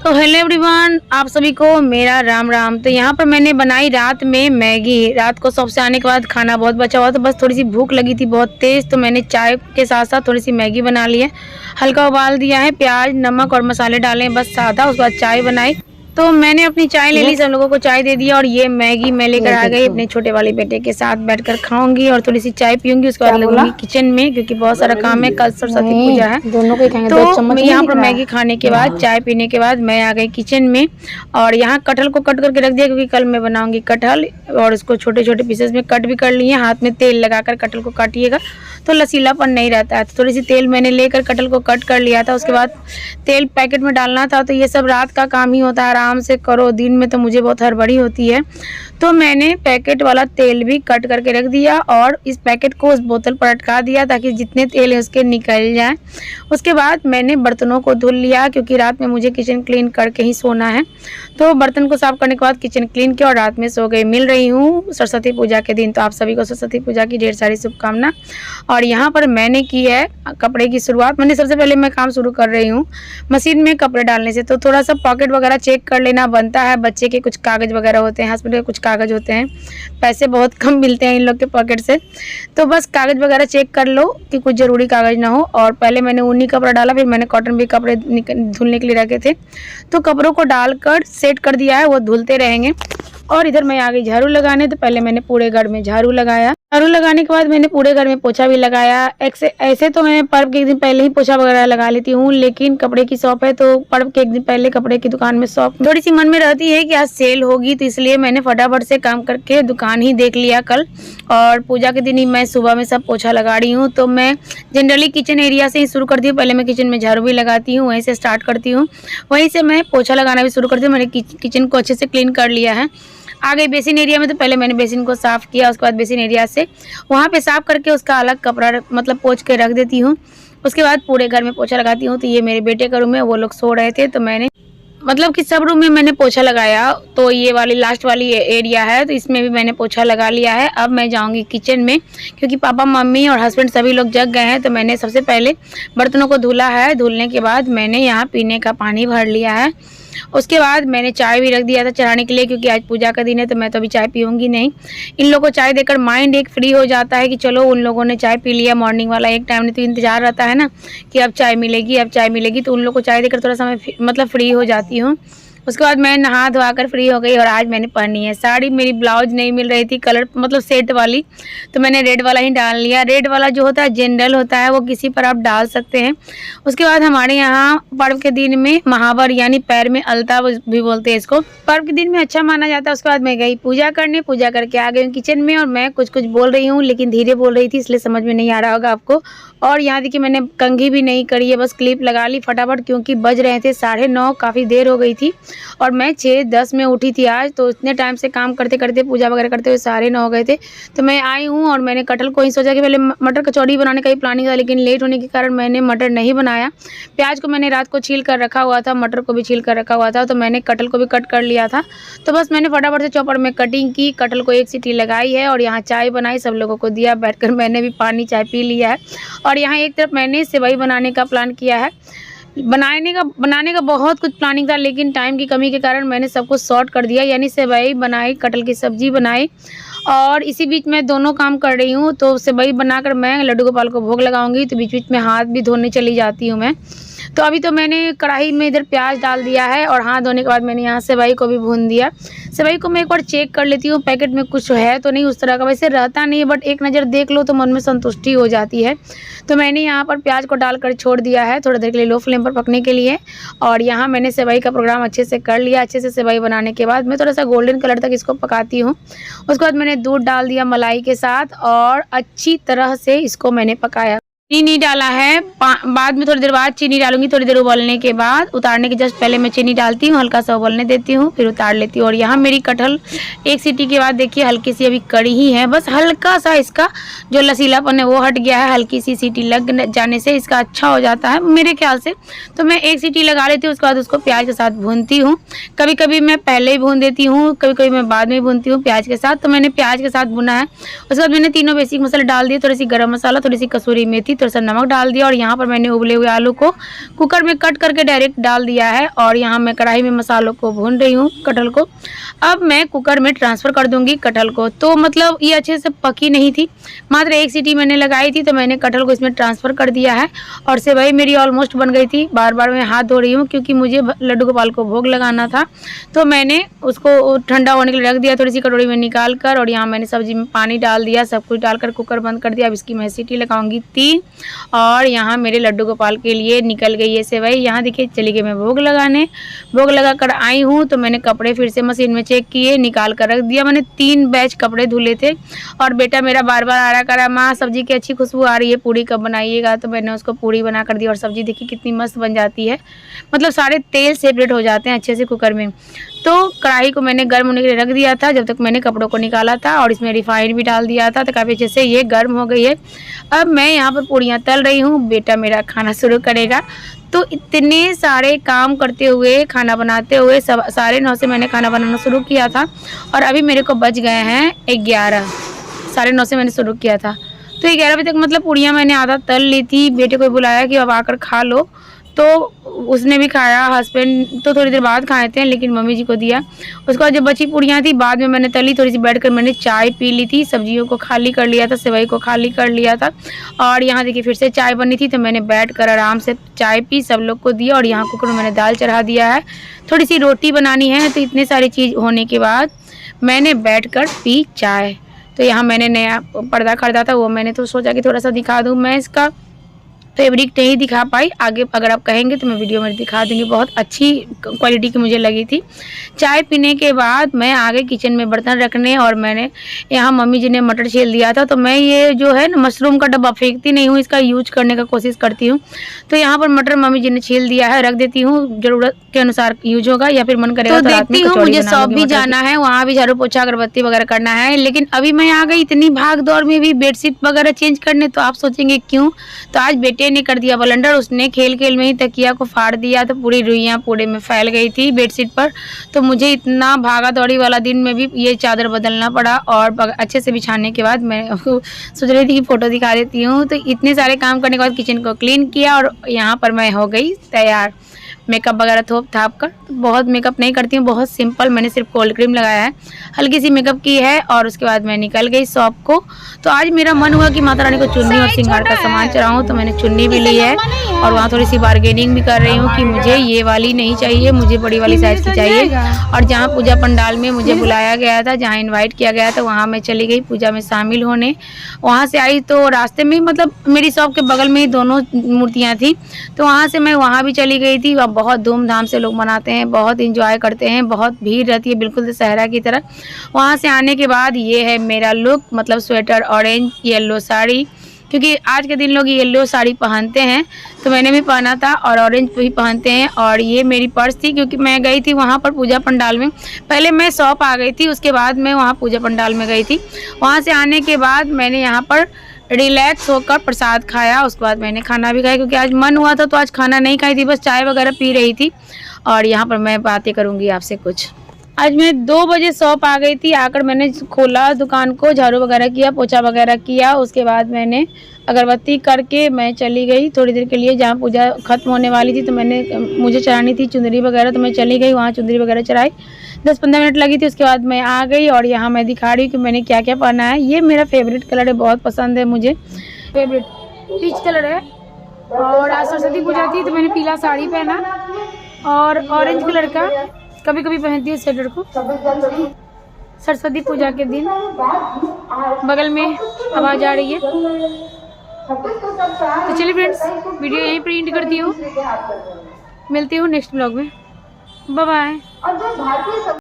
तो hello everyone, आप सभी को मेरा राम राम। तो यहाँ पर मैंने बनाई रात में मैगी। रात को शॉप से आने के बाद खाना बहुत बचा हुआ, तो बस थोड़ी सी भूख लगी थी बहुत तेज़, तो मैंने चाय के साथ साथ थोड़ी सी मैगी बना ली है। हल्का उबाल दिया है, प्याज नमक और मसाले डाले हैं बस सादा। उसके बाद चाय बनाई, तो मैंने अपनी चाय ले ली, सब लोगों को चाय दे दिया। और ये मैगी मैं लेकर आ गई, अपने छोटे वाले बेटे के साथ बैठकर खाऊंगी और थोड़ी सी चाय पीऊंगी। उसके बाद लगूंगी किचन में, क्योंकि बहुत सारा काम है, कल सरस्वती पूजा है। दोनों को खाएंगे। तो यहाँ पर मैगी खाने के बाद, चाय पीने के बाद मैं आ गई किचन में। और यहाँ कटहल को कट करके रख दिया, क्योंकि कल मैं बनाऊंगी कटहल। और उसको छोटे छोटे पीसेस में कट भी कर लिए। हाथ में तेल लगाकर कटहल को काटिएगा तो लसीलापन नहीं रहता है। तो थोड़ी सी तेल मैंने लेकर कटहल को कट कर लिया था। उसके बाद तेल पैकेट में डालना था। तो ये सब रात का काम ही होता है, आराम से करो। दिन में तो मुझे बहुत हड़बड़ी होती है, तो मैंने पैकेट वाला तेल भी कट करके रख दिया और इस पैकेट को उस बोतल पर अटका दिया, ताकि जितने तेल है उसके निकल जाए। उसके बाद मैंने बर्तनों को धुल लिया, क्योंकि रात में मुझे किचन क्लीन करके ही सोना है। तो बर्तन को साफ करने के बाद किचन क्लीन किया और रात में सो गई। मिल रही हूँ सरस्वती पूजा के दिन, तो आप सभी को सरस्वती पूजा की ढेर सारी शुभकामना। और यहाँ पर मैंने की है कपड़े की शुरुआत। मैंने सबसे पहले मैं काम शुरू कर रही हूँ मशीन में कपड़े डालने से। तो थोड़ा सा पॉकेट वगैरह चेक कर लेना बनता है। बच्चे के कुछ कागज़ वगैरह होते हैं, हस्बैंड के कुछ कागज़ होते हैं, पैसे बहुत कम मिलते हैं इन लोग के पॉकेट से। तो बस कागज़ वगैरह चेक कर लो कि कुछ ज़रूरी कागज़ ना हो। और पहले मैंने ऊनी कपड़ा डाला, फिर मैंने कॉटन भी कपड़े धुलने के लिए रखे थे। तो कपड़ों को डालकर सेट कर दिया है, वो धुलते रहेंगे। और इधर मैं आ गई झाड़ू लगाने। तो पहले मैंने पूरे घर में झाड़ू लगाया। झाड़ू लगाने के बाद मैंने पूरे घर में पोछा भी लगाया। ऐसे तो मैं पर्व के एक दिन पहले ही पोछा वगैरह लगा लेती हूँ, लेकिन कपड़े की शॉप है तो पर्व के एक दिन पहले कपड़े की दुकान में शॉप थोड़ी सी मन में रहती है कि आज सेल होगी, तो इसलिए मैंने फटाफट से काम करके दुकान ही देख लिया कल। और पूजा के दिन ही मैं सुबह में सब पोछा लगा रही हूँ। तो मैं जनरली किचन एरिया से ही शुरू करती हूँ। पहले मैं किचन में झाड़ू भी लगाती हूँ, वहीं से स्टार्ट करती हूँ, वहीं से मैं पोछा लगाना भी शुरू करती हूँ। मैंने किचन को अच्छे से क्लीन कर लिया है। आ गई बेसिन एरिया में। तो पहले मैंने बेसिन को साफ़ किया, उसके बाद बेसिन एरिया से वहाँ पे साफ़ करके उसका अलग कपड़ा मतलब पोंछ के रख देती हूँ। उसके बाद पूरे घर में पोछा लगाती हूँ। तो ये मेरे बेटे का रूम है, वो लोग सो रहे थे, तो मैंने मतलब कि सब रूम में मैंने पोछा लगाया। तो ये वाली लास्ट वाली एरिया है, तो इसमें भी मैंने पोछा लगा लिया है। अब मैं जाऊंगी किचन में, क्योंकि पापा मम्मी और हस्बैंड सभी लोग जग गए हैं। तो मैंने सबसे पहले बर्तनों को धुला है। धुलने के बाद मैंने यहाँ पीने का पानी भर लिया है। उसके बाद मैंने चाय भी रख दिया था चढ़ाने के लिए, क्योंकि आज पूजा का दिन है, तो मैं तो अभी चाय पीऊँगी नहीं। इन लोगों को चाय देकर माइंड एक फ्री हो जाता है कि चलो उन लोगों ने चाय पी लिया। मॉर्निंग वाला एक टाइम नहीं तो इंतज़ार रहता है ना कि अब चाय मिलेगी, अब चाय मिलेगी। तो उन लोगों को चाय देकर थोड़ा सा मैं मतलब फ्री हो जाती हूँ। उसके बाद मैं नहा धोआ कर फ्री हो गई। और आज मैंने पहनी है साड़ी। मेरी ब्लाउज नहीं मिल रही थी कलर मतलब सेट वाली, तो मैंने रेड वाला ही डाल लिया। रेड वाला जो होता है जनरल होता है, वो किसी पर आप डाल सकते हैं। उसके बाद हमारे यहाँ पर्व के दिन में महावर यानी पैर में अलता भी बोलते हैं इसको, पर्व के दिन में अच्छा माना जाता है। उसके बाद मैं गई पूजा करने। पूजा करके आ गई किचन में, और मैं कुछ कुछ बोल रही हूँ, लेकिन धीरे बोल रही थी इसलिए समझ में नहीं आ रहा होगा आपको। और यहाँ देखिए मैंने कंघी भी नहीं करी है, बस क्लिप लगा ली फटाफट, क्योंकि बज रहे थे 9:30, काफ़ी देर हो गई थी। और मैं 6:10 में उठी थी आज। तो इतने टाइम से काम करते करते पूजा वगैरह करते हुए 9:30 हो गए थे। तो मैं आई हूँ और मैंने कटहल को ही सोचा कि पहले मटर कचौड़ी बनाने का ही प्लानिंग था, लेकिन लेट होने के कारण मैंने मटर नहीं बनाया। प्याज को मैंने रात को छील कर रखा हुआ था, मटर को भी छील कर रखा हुआ था। तो मैंने कटहल को भी कट कर लिया था। तो बस मैंने फटाफट से चॉपर में कटिंग की, कटहल को एक सीटी लगाई है और यहाँ चाय बनाई, सब लोगों को दिया। बैठकर मैंने भी पानी चाय पी लिया है। और यहाँ एक तरफ मैंने सेवई बनाने का प्लान किया है। बनाने का बहुत कुछ प्लानिंग था, लेकिन टाइम की कमी के कारण मैंने सब कुछ शॉर्ट कर दिया। यानी सेवई बनाई, कटहल की सब्जी बनाई, और इसी बीच मैं दोनों काम कर रही हूँ। तो सेवई बनाकर मैं लड्डू गोपाल को भोग लगाऊंगी, तो बीच बीच में हाथ भी धोने चली जाती हूँ मैं। तो अभी तो मैंने कढ़ाई में इधर प्याज डाल दिया है, और हाथ धोने के बाद मैंने यहाँ सेवई को भी भून दिया। सेवई को मैं एक बार चेक कर लेती हूँ पैकेट में कुछ है तो नहीं, उस तरह का वैसे रहता नहीं है, बट एक नज़र देख लो तो मन में संतुष्टि हो जाती है। तो मैंने यहाँ पर प्याज को डालकर छोड़ दिया है थोड़ी देर के लिए लो फ्लेम पर पकने के लिए। और यहाँ मैंने सेवई का प्रोग्राम अच्छे से कर लिया। अच्छे से सेवई बनाने के बाद मैं थोड़ा सा गोल्डन कलर तक इसको पकाती हूँ। उसके बाद मैंने दूध डाल दिया मलाई के साथ, और अच्छी तरह से इसको मैंने पकाया। चीनी नहीं डाला है, बाद में थोड़ी देर बाद चीनी डालूंगी। थोड़ी देर उबलने के बाद, उतारने के जस्ट पहले मैं चीनी डालती हूँ, हल्का सा उबलने देती हूँ, फिर उतार लेती हूँ। और यहाँ मेरी कटहल एक सीटी के बाद देखिए हल्की सी अभी कड़ी ही है, बस हल्का सा इसका जो लसीलापन है वो हट गया है। हल्की सी सीटी लग जाने से इसका अच्छा हो जाता है मेरे ख्याल से। तो मैं एक सीटी लगा लेती हूँ, उसके बाद उसको प्याज के साथ भूनती हूँ। कभी कभी मैं पहले ही भून देती हूँ, कभी कभी मैं बाद में भूनती हूँ प्याज के साथ। तो मैंने प्याज के साथ भुना है। उसके बाद मैंने तीनों बेसिक मसाले डाल दिए, थोड़ी सी गर्म मसाला, थोड़ी सी कसूरी मेथी, थोड़ा सा नमक डाल दिया और यहाँ पर मैंने उबले हुए आलू को कुकर में कट करके डायरेक्ट डाल दिया है। और यहाँ मैं कढ़ाई में मसालों को भून रही हूँ कटहल को। अब मैं कुकर में ट्रांसफ़र कर दूँगी कटहल को। तो मतलब ये अच्छे से पकी नहीं थी, मात्र 1 सीटी मैंने लगाई थी, तो मैंने कटहल को इसमें ट्रांसफ़र कर दिया है। और सेवई मेरी ऑलमोस्ट बन गई थी। बार बार मैं हाथ धो रही हूँ क्योंकि मुझे लड्डू गोपाल को भोग लगाना था, तो मैंने उसको ठंडा होने के लिए रख दिया थोड़ी सी कटोरी में निकाल कर। और यहाँ मैंने सब्जी में पानी डाल दिया, सब कुछ डालकर कुकर बंद कर दिया। अब इसकी मैं सीटी लगाऊंगी 3। और यहाँ मेरे लड्डू गोपाल के लिए निकल गई है सेवई। यहाँ देखिए चली गई मैं भोग लगाने। भोग लगा कर आई हूँ तो मैंने कपड़े फिर से मशीन में चेक किए, निकाल कर रख दिया। मैंने 3 बैच कपड़े धुले थे और बेटा मेरा बार बार आ रहा करा, माँ सब्जी की अच्छी खुशबू आ रही है, पूड़ी कब बनाइएगा। तो मैंने उसको पूड़ी बना कर दी और सब्जी देखिए कितनी मस्त बन जाती है, मतलब सारे तेल सेपरेट हो जाते हैं अच्छे से कुकर में। तो कढ़ाई को मैंने गर्म होने के लिए रख दिया था जब तक मैंने कपड़ों को निकाला था, और इसमें रिफाइंड भी डाल दिया था, तो काफ़ी अच्छे से ये गर्म हो गई है। अब मैं यहाँ पर पूड़ियाँ तल रही हूँ, बेटा मेरा खाना शुरू करेगा। तो इतने सारे काम करते हुए, खाना बनाते हुए, सब 9:30 से मैंने खाना बनाना शुरू किया था और अभी मेरे को बज गए हैं 11। 9:30 से मैंने शुरू किया था, तो 11 बजे तक मतलब पूड़ियाँ मैंने आधा तल ली थी। बेटे को बुलाया कि अब आकर खा लो, तो उसने भी खाया। हस्बैंड तो थोड़ी देर बाद खाए थे, लेकिन मम्मी जी को दिया। उसके बाद जो बची पूड़ियाँ थी बाद में मैंने तली, थोड़ी सी बैठकर मैंने चाय पी ली थी। सब्जियों को खाली कर लिया था, सेवई को खाली कर लिया था। और यहाँ देखिए फिर से चाय बनी थी, तो मैंने बैठकर आराम से चाय पी, सब लोग को दिया। और यहाँ कुकर में मैंने दाल चढ़ा दिया है, थोड़ी सी रोटी बनानी है। तो इतने सारी चीज़ होने के बाद मैंने बैठकर पी चाय। तो यहाँ मैंने नया पर्दा खरीदा था, वो मैंने तो सोचा कि थोड़ा सा दिखा दूँ। मैं इसका फैब्रिक नहीं दिखा पाई, आगे अगर आप कहेंगे तो मैं वीडियो में दिखा दूँगी। बहुत अच्छी क्वालिटी की मुझे लगी थी। चाय पीने के बाद मैं आ गई किचन में बर्तन रखने, और मैंने यहाँ मम्मी जी ने मटर छील दिया था। तो मैं ये जो है ना मशरूम का डब्बा फेंकती नहीं हूँ, इसका यूज करने का कोशिश करती हूँ। तो यहाँ पर मटर मम्मी जी ने छील दिया है, रख देती हूँ, ज़रूरत के अनुसार यूज होगा या फिर मन करेगा तो देखती हूँ। मुझे शॉप भी जाना है, वहाँ भी झाड़ू पोछा अगरबत्ती वगैरह करना है। लेकिन अभी मैं आ गई इतनी भाग दौड़ में भी बेडशीट वगैरह चेंज करने। तो आप सोचेंगे क्यों, तो आज बेटे ने कर दिया ब्लंडर। उसने खेल खेल में ही तकिया को फाड़ दिया, तो पूरी रुइयाँ पूरे में फैल गई थी बेडशीट पर। तो मुझे इतना भागा दौड़ी वाला दिन में भी ये चादर बदलना पड़ा। और अच्छे से बिछाने के बाद मैं सोच रही थी कि फ़ोटो दिखा देती हूँ। तो इतने सारे काम करने के बाद किचन को क्लीन किया और यहाँ पर मैं हो गई तैयार, मेकअप वगैरह थोप थाप कर। तो बहुत मेकअप नहीं करती हूँ, बहुत सिंपल, मैंने सिर्फ कोल्ड क्रीम लगाया है, हल्की सी मेकअप की है। और उसके बाद मैं निकल गई शॉप को। तो आज मेरा मन हुआ कि माता रानी को चुन्नी और श्रृंगार का सामान चढ़ाऊँ, तो मैंने चुन्नी भी ली है। और वहाँ थोड़ी सी बार्गेनिंग भी कर रही हूँ कि मुझे ये वाली नहीं चाहिए, मुझे बड़ी वाली साइज़ की चाहिए। और जहाँ पूजा पंडाल में मुझे बुलाया गया था, जहाँ इन्वाइट किया गया था, वहाँ मैं चली गई पूजा में शामिल होने। वहाँ से आई तो रास्ते में मतलब मेरी शॉप के बगल में ही दोनों मूर्तियाँ थी, तो वहाँ से मैं वहाँ भी चली गई थी। बहुत धूमधाम से लोग मनाते हैं, बहुत इंजॉय करते हैं, बहुत भीड़ रहती है, बिल्कुल दशहरा की तरह। वहाँ से आने के बाद ये है मेरा लुक, मतलब स्वेटर, ऑरेंज येलो साड़ी, क्योंकि आज के दिन लोग येलो साड़ी पहनते हैं, तो मैंने भी पहना था। और ऑरेंज भी पहनते हैं। और ये मेरी पर्स थी, क्योंकि मैं गई थी वहाँ पर पूजा पंडाल में। पहले मैं शॉप आ गई थी, उसके बाद मैं वहाँ पूजा पंडाल में गई थी। वहाँ से आने के बाद मैंने यहाँ पर रिलैक्स होकर प्रसाद खाया। उसके बाद मैंने खाना भी खाया, क्योंकि आज मन हुआ था, तो आज खाना नहीं खाई थी, बस चाय वगैरह पी रही थी। और यहाँ पर मैं बातें करूँगी आपसे कुछ। आज मैं 2 बजे शॉप आ गई थी। आकर मैंने खोला दुकान को, झाड़ू वगैरह किया, पोछा वगैरह किया। उसके बाद मैंने अगरबत्ती करके मैं चली गई थोड़ी देर के लिए, जहाँ पूजा ख़त्म होने वाली थी। तो मुझे चढ़ानी थी चुंदरी वगैरह, तो मैं चली गई, वहाँ चुंदरी वगैरह चढ़ाई। 10-15 मिनट लगी थी। उसके बाद मैं आ गई और यहाँ मैं दिखा रही हूँ कि मैंने क्या क्या पहना है। ये मेरा फेवरेट कलर है, बहुत पसंद है मुझे, फेवरेट पीच कलर है। और आज सरस्वती पूजा थी, तो मैंने पीला साड़ी पहना और ऑरेंज कलर का कभी कभी पहनती हूँ स्वेटर को, सरस्वती पूजा के दिन। बगल में आवाज़ आ रही है, तो चलिए फ्रेंड्स, वीडियो यहीं पर एंड करती हूँ। मिलती हूँ नेक्स्ट ब्लॉग में, बाय बाय।